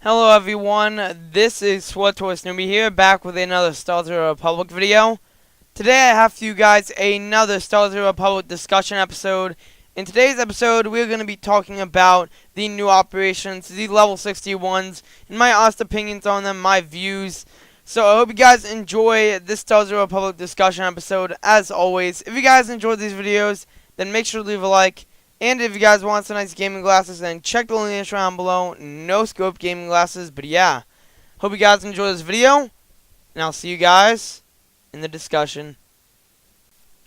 Hello everyone, this is Supersnoopy here, back with another SWTOR Republic video. Today I have for you guys another SWTOR Republic discussion episode. In today's episode, we're going to be talking about the new operations, the level 61s, and my honest opinions on them, my views. So I hope you guys enjoy this SWTOR Republic discussion episode. As always, if you guys enjoyed these videos, then make sure to leave a like. And if you guys want some nice gaming glasses, then check the link down below. No scope gaming glasses, but yeah. Hope you guys enjoy this video, and I'll see you guys in the discussion.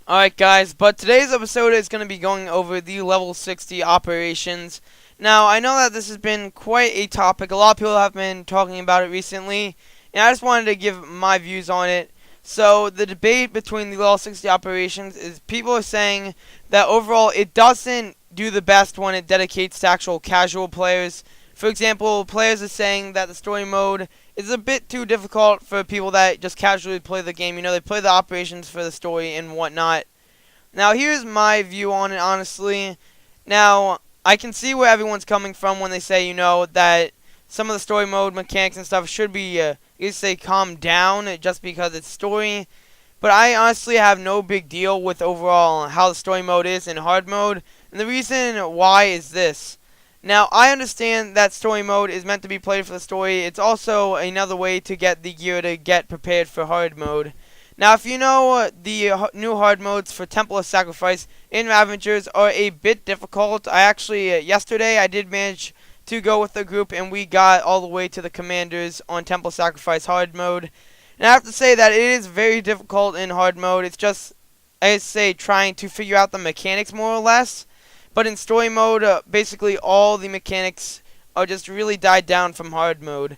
Alright guys, but today's episode is going to be going over the level 60 operations. Now, I know that this has been quite a topic. A lot of people have been talking about it recently, and I just wanted to give my views on it. So, the debate between the level 60 operations is people are saying that overall it doesn't do the best when it dedicates to actual casual players. For example, players are saying that the story mode is a bit too difficult for people that just casually play the game. You know, they play the operations for the story and whatnot. Now, here's my view on it, honestly. Now, I can see where everyone's coming from when they say, you know, that some of the story mode mechanics and stuff should be, calmed down just because it's story. But I honestly have no big deal with overall how the story mode is in hard mode. And the reason why is this. Now, I understand that story mode is meant to be played for the story. It's also another way to get the gear to get prepared for hard mode. Now, if you know, the new hard modes for Temple of Sacrifice and Ravengers are a bit difficult. I actually, yesterday, I did manage to go with the group, and we got all the way to the Commanders on Temple Sacrifice hard mode. And I have to say that it is very difficult in hard mode. It's just, I say, trying to figure out the mechanics more or less. But in story mode, basically all the mechanics are just really died down from hard mode.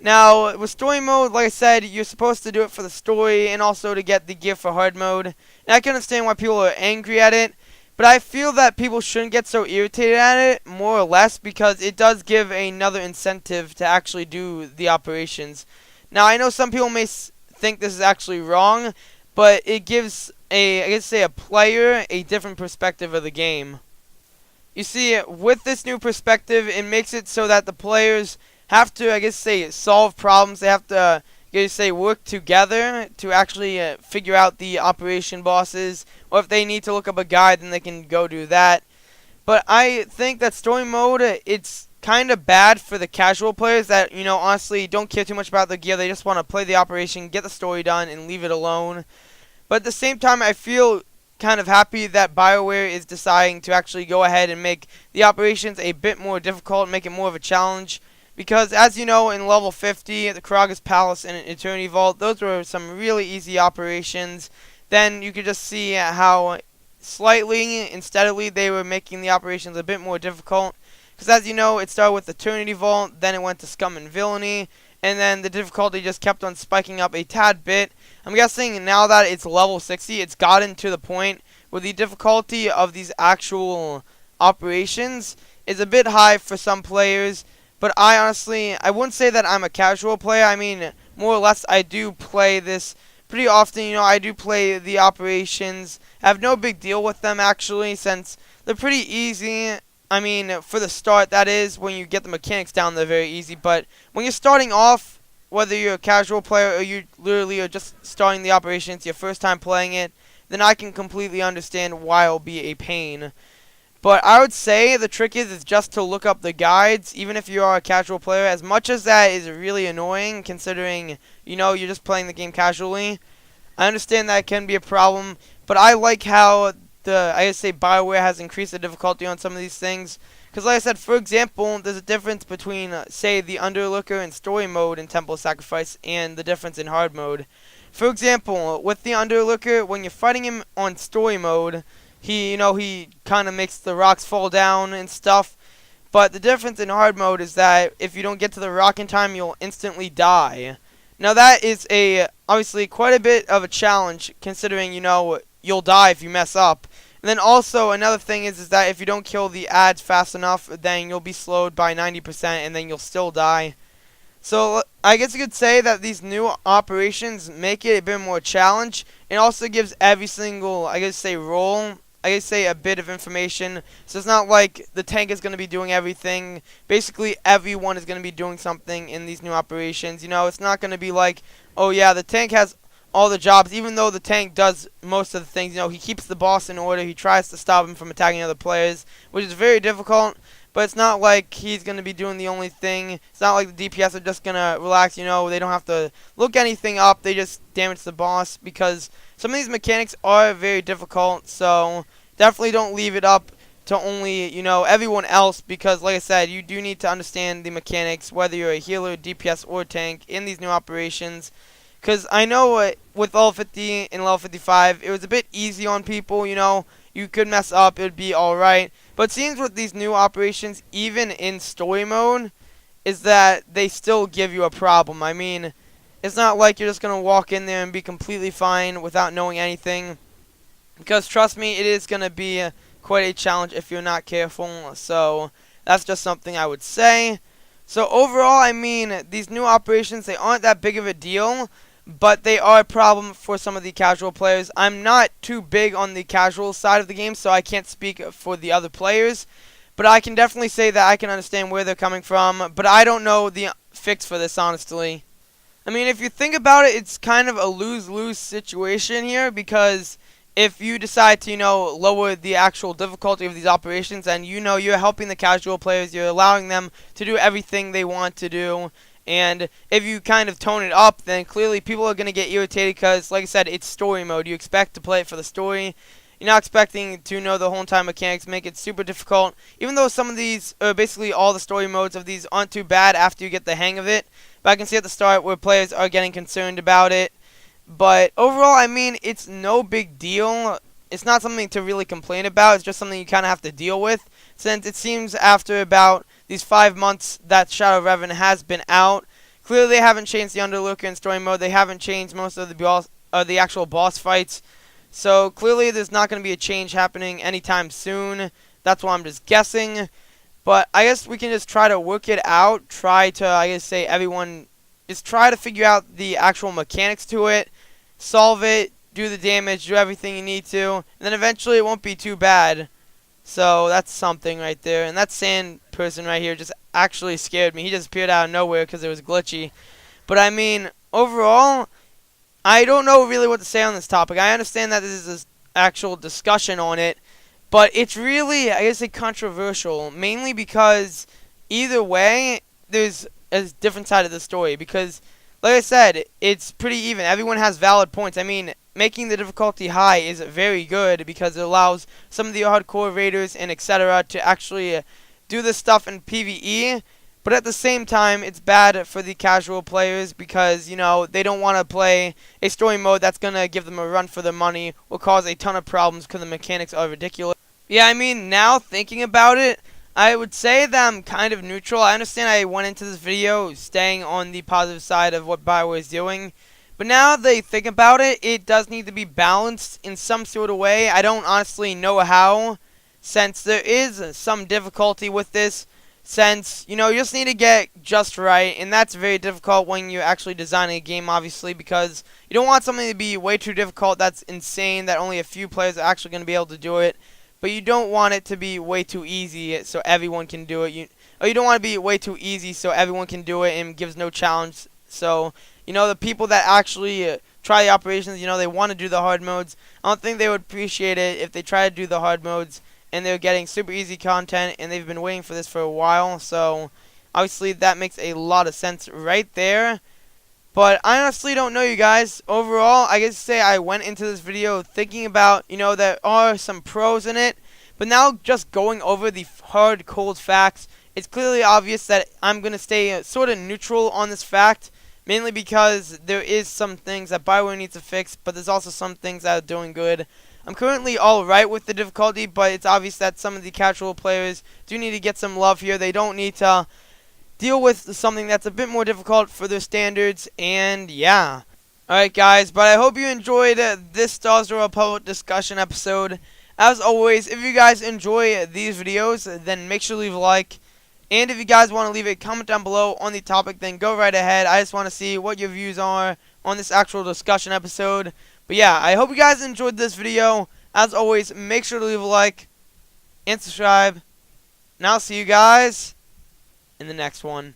Now, with story mode, like I said, you're supposed to do it for the story and also to get the gear for hard mode. And I can understand why people are angry at it. But I feel that people shouldn't get so irritated at it, more or less, because it does give another incentive to actually do the operations. Now, I know some people may think this is actually wrong, but it gives a player a different perspective of the game. You see, with this new perspective, it makes it so that the players have to, solve problems. They have to, work together to actually figure out the operation bosses. Or if they need to look up a guide, then they can go do that. But I think that story mode, it's kind of bad for the casual players that, you know, honestly don't care too much about the gear. They just want to play the operation, get the story done, and leave it alone. But at the same time, I feel kind of happy that BioWare is deciding to actually go ahead and make the operations a bit more difficult, make it more of a challenge. Because, as you know, in level 50, the Karagas Palace and Eternity Vault, those were some really easy operations. Then you could just see how slightly and steadily they were making the operations a bit more difficult. Because, as you know, it started with Eternity Vault, then it went to Scum and Villainy, and then the difficulty just kept on spiking up a tad bit. I'm guessing now that it's level 60, it's gotten to the point where the difficulty of these actual operations is a bit high for some players. But I wouldn't say that I'm a casual player. I mean, more or less, I do play this pretty often. You know, I do play the operations. I have no big deal with them, actually, since they're pretty easy. I mean, for the start, that is, when you get the mechanics down, they're very easy. But when you're starting off, whether you're a casual player or you literally are just starting the operation, it's your first time playing it, then I can completely understand why it'll be a pain. But I would say the trick is just to look up the guides, even if you are a casual player. As much as that is really annoying, considering, you know, you're just playing the game casually, I understand that can be a problem. But I like how BioWare has increased the difficulty on some of these things. Because like I said, for example, there's a difference between, say, the Underlooker in story mode in Temple of Sacrifice and the difference in hard mode. For example, with the Underlooker, when you're fighting him on story mode, he kind of makes the rocks fall down and stuff. But the difference in hard mode is that if you don't get to the rock in time, you'll instantly die. Now that is obviously quite a bit of a challenge, considering, you know, you'll die if you mess up. And then also another thing is that if you don't kill the ads fast enough, then you'll be slowed by 90% and then you'll still die. So I guess you could say that these new operations make it a bit more challenge, and also gives every single, role I guess say, a bit of information. So it's not like the tank is going to be doing everything. Basically, everyone is going to be doing something in these new operations. You know, it's not going to be like, oh yeah, the tank has all the jobs, even though the tank does most of the things. You know, he keeps the boss in order. He tries to stop him from attacking other players, which is very difficult. But it's not like he's going to be doing the only thing. It's not like the DPS are just going to relax, you know. They don't have to look anything up. They just damage the boss, because some of these mechanics are very difficult. So definitely don't leave it up to only, you know, everyone else, because like I said, you do need to understand the mechanics, whether you're a healer, DPS, or tank in these new operations. Because I know with level 50 and level 55, it was a bit easy on people, you know. You could mess up, it would be alright. But it seems with these new operations, even in story mode, is that they still give you a problem. I mean, it's not like you're just going to walk in there and be completely fine without knowing anything. Because trust me, it is going to be quite a challenge if you're not careful. So that's just something I would say. So overall, I mean, these new operations, they aren't that big of a deal, but they are a problem for some of the casual players. I'm not too big on the casual side of the game, so I can't speak for the other players. But I can definitely say that I can understand where they're coming from. But I don't know the fix for this, honestly. I mean, if you think about it, it's kind of a lose-lose situation here, because if you decide to, you know, lower the actual difficulty of these operations, and you know you're helping the casual players, you're allowing them to do everything they want to do. And if you kind of tone it up, then clearly people are going to get irritated, because, like I said, it's story mode. You expect to play it for the story. You're not expecting to know the whole entire mechanics, make it super difficult. Even though some of these, or basically all the story modes of these, aren't too bad after you get the hang of it. But I can see at the start where players are getting concerned about it. But overall, I mean, it's no big deal. It's not something to really complain about. It's just something you kind of have to deal with, since it seems after about these 5 months that Shadow of Revan has been out, clearly they haven't changed the Underlooker in story mode. They haven't changed most of the actual boss fights. So clearly there's not going to be a change happening anytime soon. That's why I'm just guessing. But I guess we can just try to work it out. Try to, I guess, say everyone, just try to figure out the actual mechanics to it. Solve it, do the damage, do everything you need to. And then eventually it won't be too bad. So that's something right there. And that sand person right here just actually scared me. He just appeared out of nowhere because it was glitchy. But I mean, overall, I don't know really what to say on this topic. I understand that this is an actual discussion on it. But it's really, I guess, controversial. Mainly because either way, there's a different side of the story. Because, like I said, it's pretty even. Everyone has valid points. I mean, making the difficulty high is very good, because it allows some of the hardcore raiders and etc. to actually do this stuff in PvE. But at the same time, it's bad for the casual players, because, you know, they don't want to play a story mode that's going to give them a run for their money, will cause a ton of problems because the mechanics are ridiculous. Yeah, I mean, now thinking about it, I would say that I'm kind of neutral. I understand I went into this video staying on the positive side of what BioWare is doing. But now that I think about it, it does need to be balanced in some sort of way. I don't honestly know how, since there is some difficulty with this. Since, you know, you just need to get just right, and that's very difficult when you're actually designing a game, obviously, because you don't want something to be way too difficult that's insane, that only a few players are actually going to be able to do it. But you don't want it to be way too easy so everyone can do it. You don't want to be way too easy so everyone can do it and gives no challenge. So, you know, the people that actually try the operations, you know, they want to do the hard modes. I don't think they would appreciate it if they try to do the hard modes and they're getting super easy content, and they've been waiting for this for a while. So, obviously, that makes a lot of sense right there. But I honestly don't know, you guys. Overall, I guess say I went into this video thinking about, you know, there are some pros in it. But now just going over the hard, cold facts, it's clearly obvious that I'm going to stay sort of neutral on this fact. Mainly because there is some things that BioWare needs to fix, but there's also some things that are doing good. I'm currently alright with the difficulty, but it's obvious that some of the casual players do need to get some love here. They don't need to deal with something that's a bit more difficult for their standards, and yeah. Alright guys, but I hope you enjoyed this SWTOR public discussion episode. As always, if you guys enjoy these videos, then make sure to leave a like. And if you guys want to leave a comment down below on the topic, then go right ahead. I just want to see what your views are on this actual discussion episode. But yeah, I hope you guys enjoyed this video. As always, make sure to leave a like and subscribe. And I'll see you guys in the next one.